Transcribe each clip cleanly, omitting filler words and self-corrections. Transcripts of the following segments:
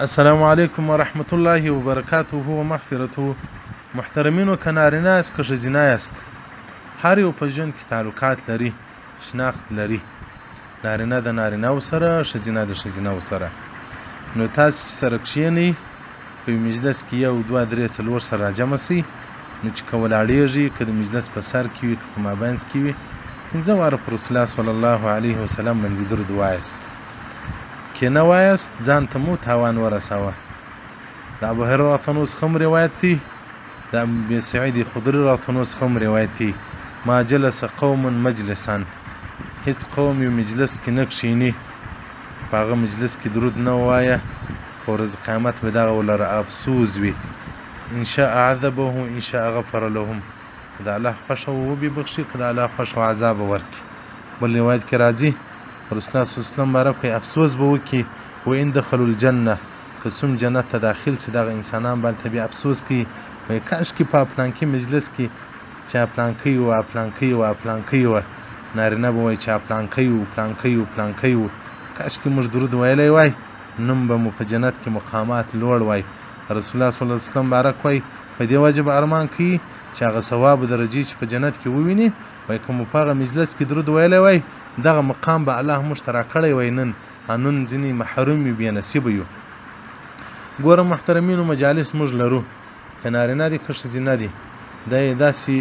السلام علیکم ورحمت الله وبرکاته و مغفرته. محترمینو که نارینه است که ښځینه است، هر یو په ژوند کې تعلقات لري، شناخت لري، نارینه د نارینه‌و سره، ښځینه د ښځینه‌و سره. نو تاسو چې سره کښېنئ په مجلس کې یو دوه درې څلور سره راجمع سئ، نو چې که ولاړېږي که د مجلس په سر کې وي که په مابینځ کې وي، 5 واره پر رسول الله صلی الله علیه وسلم باندې درود ووایاست. که نه وایاست ځان ته مو تاوان ورسوه. د ابو هريره راته نو څخه هم روایت دی، د ابي سعید خدري راته نو څخه هم روایت دی: ما جلس قوم مجلسا، هیڅ قوم یو مجلس کې نه کښېني په هغه مجلس کې درود نه ووایه، په ورځ قیامت به دغه ولره افسوس وي. ان شاء عذبه ان شاء غفر لهم. که د الله خوښه وبخښي، که د الله خوښه عذاب ورکړي. بل روایت کې راځي رسول الله صلی الله علیه وسلم بارک افسوس به وکړي و ان دخلوا الجنه، که څوم جنت ته داخل شي دغه انسانان باندې بیا افسوس کوي، وایي کاشکې په پلانکي مجلس کې چې پلانکی و پلانکی و پلانکی و، نارینه به وایي چې پلانکی و پلانکی و پلانکی و، کاشکې موږ درود ویلی وای، نوم به مو په جنت کې مقامات لوړ وای. رسول الله صلی الله علیه وسلم بارک وایي په دې وجه به ارمان کوي چې هغه ثواب درجې چې په جنت کې وویني، وایي که مو په هغه مجلس کې درود ویلی وای، دغه مقام به الله موږ ته راکړی وای. نن ځینې محروم یو، بې نصیبه یو. ګوره محترمینو، مجالس موږ لرو، که نارینه دي که ښځینه دي، دا یې داسې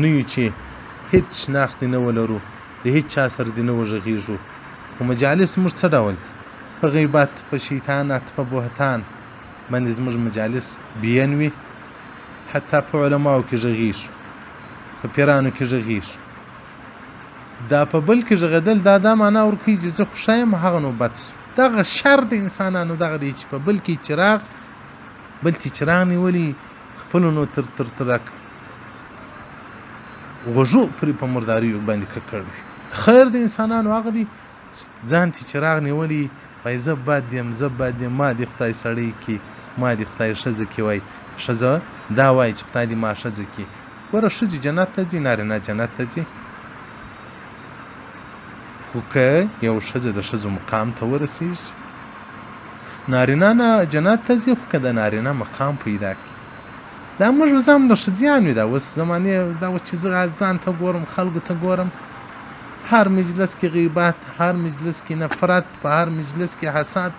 نه یو چې هېڅ شناخت نه ولرو، د هېڅ چا سره دې نه وغږېږو. خو مجالس موږ څه ډول دي؟ په غیبت، په شیطانت، په بهتان باندې زموږ مجالس بیان وي. حتی په علماو کې غږېږو، په پیرانو کې غږېږو. دا په بل کې غږېدل دا معنا ورکوي چې زه خوښه یم، هغه نو بد شو. دغه شر د انسانانو دغه دی چې په بل کې چراغ، بل کې چراغ نیولي، خپلو نو تر غوږو پرې په مرداریو باندې ککړ وي. خیر د انسانانو هغه دی ځان ته چراغ نیولي، وایي زه بد یم، زه بد یم، ما دې خدای سړی کې، ما دې خدای ښځه کې. وایي ښځه دا وایي چې خدای دې ما ښځه کې. ګوره ښځې جنت ته ځي، نارینه جنت ته ځي. خو که یو ښځه د ښځو مقام ته ورسېږي، نارینه نه جنت ته ځي، خو که د نارینه مقام پیدا کړي. دا موږ اوس هم د ښځیان وي، دا اوس زمانې دا اوس چې زه ځان ته ګورم، خلکو ته ګورم، هر مجلس کې غیبت، هر مجلس کې نفرت، په هر مجلس کې حسد.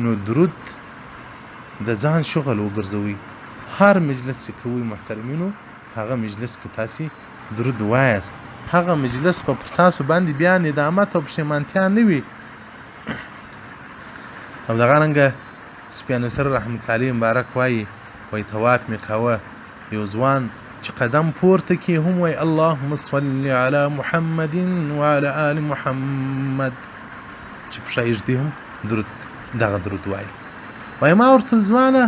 نو درود د ځان شغل وګرځوئ. هر مجلس چې کوئ محترمینو، هغه مجلس کې تاسې درود وایاست. هغه مجلس په تاسو باندې بیا ندامت او پښیمانتیا نه وي. او دغه رنګه سفیان ثوری رحمت الله علیه مبارک وایي طواف مې کاوه، یو ځوان چې قدم پورته کړي هم وایي اللهم صل علی محمد وعلى آل محمد، چې پښه ایږدي هم دغه درود وایي. وایي ما ورته ځوانه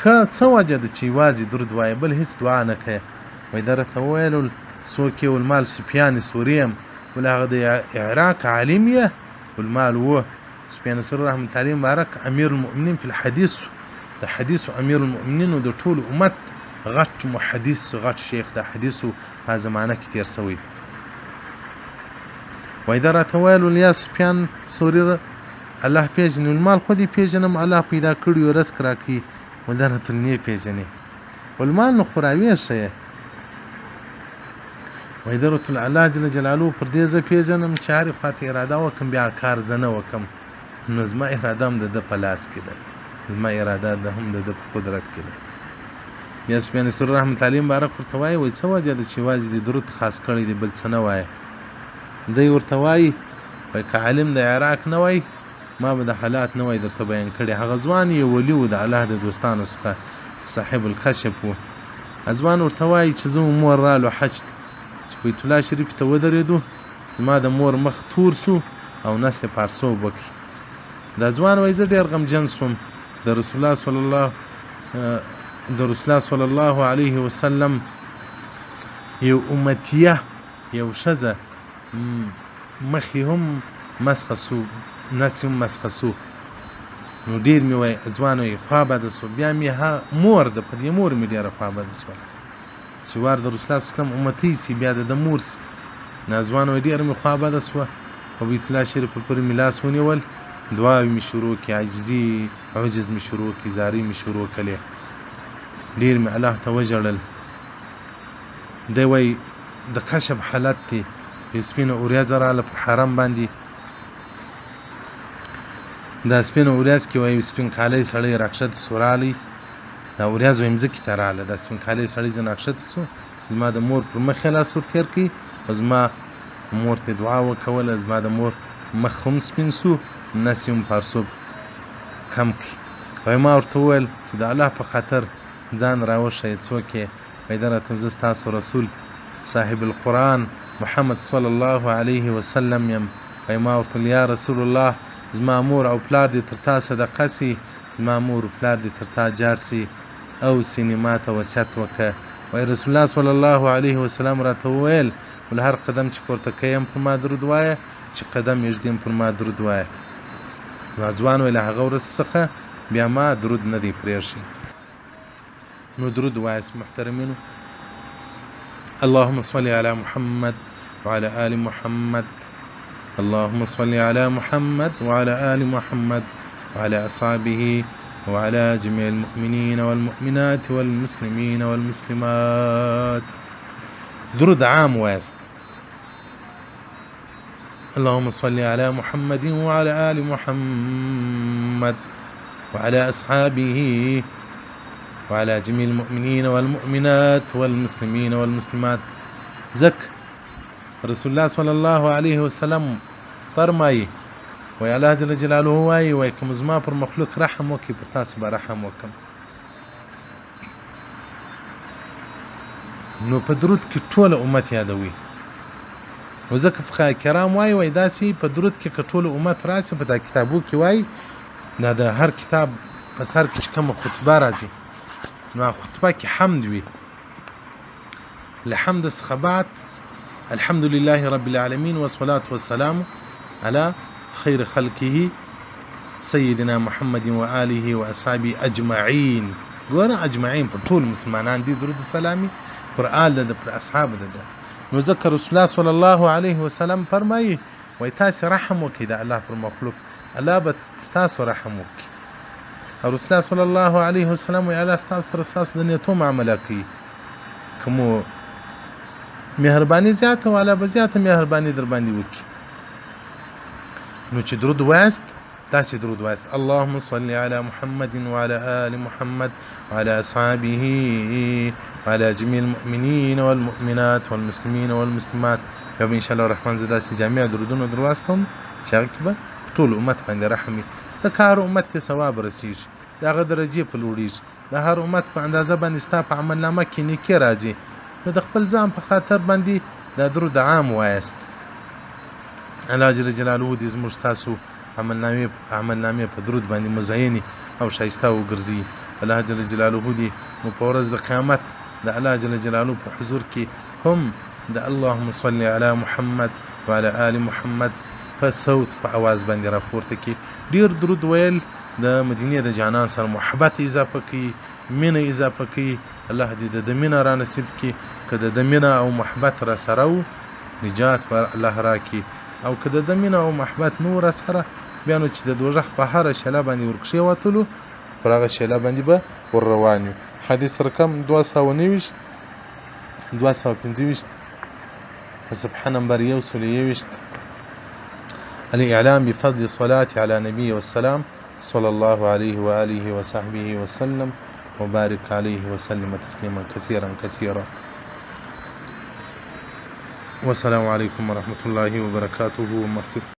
که څه وجه ده چې یوازې درود وایي، بل هېڅ دعا نه کوې؟ وایي ده راته وویل څوک یې؟ والمال سفیان ثوری یم. ول هغه د عراق عالم یې؟ والمال و سفیان ثوری رحمت الله علیه مبارک امیر المؤمنین فی الحدیث، د حدیثو امیر المؤمنین او د ټول امت غټ محدث، غټ شیخ د حدیثو په زمانه کې تیر شوی. وایي ده راته ویل یا سفیان ثوری الله پیژني، المال خو دې پیژنم، الله پیدا کړي او رزق راکړي. ول ده راته نه پیژني، والمال نو خو راویښه یې. وایي ده رسول الله جل جلاله پر دې زه پیژنم چې هرې خواته اراده وکړم بیا کار زه نه وکړم، نو زما اراده هم د ده په لاس کې ده، زما اراده ده هم د ده په قدرت کې ده. بیا سفیان ثوری رحمت الله علیه مبارک ورته وایي وایي څه وجه ده چې یوازې د درود خاص کړی دی، بل څه نه وایه؟ دی ورته وایي که عالم د عراق نه وای، ما به د حالات نه وای درته بیان کړی. هغه ځوان یو ولي و د الله د دوستانو څخه، صاحب الکشف و. ځوان ورته وایي چې زه مور رالو حج چې بیت الله شریف ته ودرېدو، زما د مور مخ تور سو او نس یې پارسوب وکړي. دا ځوان وایي زه ډېر غمجن سوم. د رسول الله صلی الله علیه وسلم یو امتیه، یو ښځه مخې هم مسخه سو، نس هم مسخه سو. نو ډېر مې وایي ځوان وایي خوا بده سو. بیا مې مور ده، په دې مور مې ډېره خوا بده سوه چې وار د رسول الله صلی الله علیه وسلم امتي سي، بیا د مور سي. ځوان وایي ډېره مې خوا بده سوه. په بیت الله شریف پورې مې لاس ونیول دعاوې مې شروع کړې عاجزي عجز مې شروع کړې زارۍ مې شروع کړې ډېر مې الله ته وژړل دی وایي د کشف حالت دی یو سپینه اوریځ راغله پر حرم باندې دا سپینه اوریځ کې وایي سپین کالی سړی راکښته سو راغلی دا اوریځ وایي مځکې ته راغله دا سپین کالی سړی ځنه راکښته سو زما د مور پر مخ یې لاس ور تېر کړي او زما مور ته دعا وکوله زما د مور مخ هم سپین سو نس یې هم پړسوب کم کړي وایي ما ورته وویل چې د الله په خاطر ځان راوښیه څوک یې وایي دا راته زه ستاسو رسول صاحب القرآن محمد صلی الله علیه وسلم یم وایي ما ورته یا رسول الله زما مور او پلار دې تر تا صدقه سي زما مور او پلار دې تر تا جار سي او سینې ما ته وصیت وکړه وایي رسول الله صلی الله علیه وسلم راته وویل ول هر قدم چې پورته کوې پر ما درود وایه چې قدم یې ږدي پر ما درود وایه نو ځوان ویل هغه ورځ څخه بیا ما درود نه دی پرېښی نو درود وایاست محترمینو اللهم صل على محمد وعلى آل محمد اللهم صل على محمد وعلى آل محمد وعلى أصحابه وعلى جميع المؤمنين والمؤمنات والمسلمين والمسلمات درود عام وایاست اللهم صل على محمد وعلى آل محمد وعلى أصحابه وعلى جميع المؤمنين والمؤمنات والمسلمين والمسلمات ذك رسول الله صلى الله عليه وسلم فرمایي وی الله جل جلاله وایي وی کوم زما پر مخلوق رحم وکړي په تاسو به رحم وکړم نو په درود کې ټول امت یادوي وځکه فقها کرام وایي وی داسې په درود کې که ټول امت راشي په دا کتابو کې وایي دا د هر کتاب په سر کې چې کومه خطبه راځي نو خطبه کې حمد وي لحمد څخه بعد الحمد لله رب العالمين والصلاة والسلام على خير خلقه سيدنا محمد وآله وأصحابه أجمعين ګوره اجمعین پر ټول مسلمانان دي درود سلامي پر آل ده پر اصحاب ده نو ذکر رسول الله صلی الله علیه وسلم فرمایي وای تاسو رحم وکړئ د الله پر مخلوق الله به تاسو رحم وکړي او رسول الله صلی الله علیه وسلم وی الله تاسو د نیتو معامله کوي کوم مهرباني زیاته والا به زیاته مهرباني در باندې وکړي نو چې درود وایست دا چې درود وایست اللهم صل علی محمد وعلى آل محمد وعلى أصحابه وعلى جميع المؤمنين والمؤمنات والمسلمين والمسلمات یا به ان شاء الله الرحمن زدا سي جامع درودونه درواستم چې هغه به ټول امت باندې رحمي ځکه هر امت ته ثواب رسیږي دغه درجه په لوړیږي د هر امت په اندازه باندې ستا په عمل نامه کې نیکی راځي نو د خپل ځان په خاطر باندې دا درود عام وایست الله جل جلاله دې زموږ تاسو عملنامې په درود باندې مزینی او شایسته وګرځي الله جل جلاله دې مو په ورځ د قیامت د الله جل جلاله په حضور کې هم د اللهم صل علی محمد وعلى آل محمد په صوت په आवाज باندې راپورته کې ډیر درود ویل د مدینه د جانان سره محبت اضافه کوي مینه اضافه کوي الله دې د مینه را نصیب کړي کده د مینه او محبت را سره نجات پر الله راکړي او کده د مینه او محبت نور سره بیا نو چې د دوزخ په هر شله باندې ورکشي وتلو پر هغه شله باندې به ور روانو حدیث رقم 295 سبحان نمبر 121 الإعلام بفضل الصلاة على نبي والسلام صلى الله عليه وآله وصحبه وسلم وبارك عليه وسلم تسليما كثيرا كثيرا والسلام عليكم ورحمة الله وبركاته ومغفرته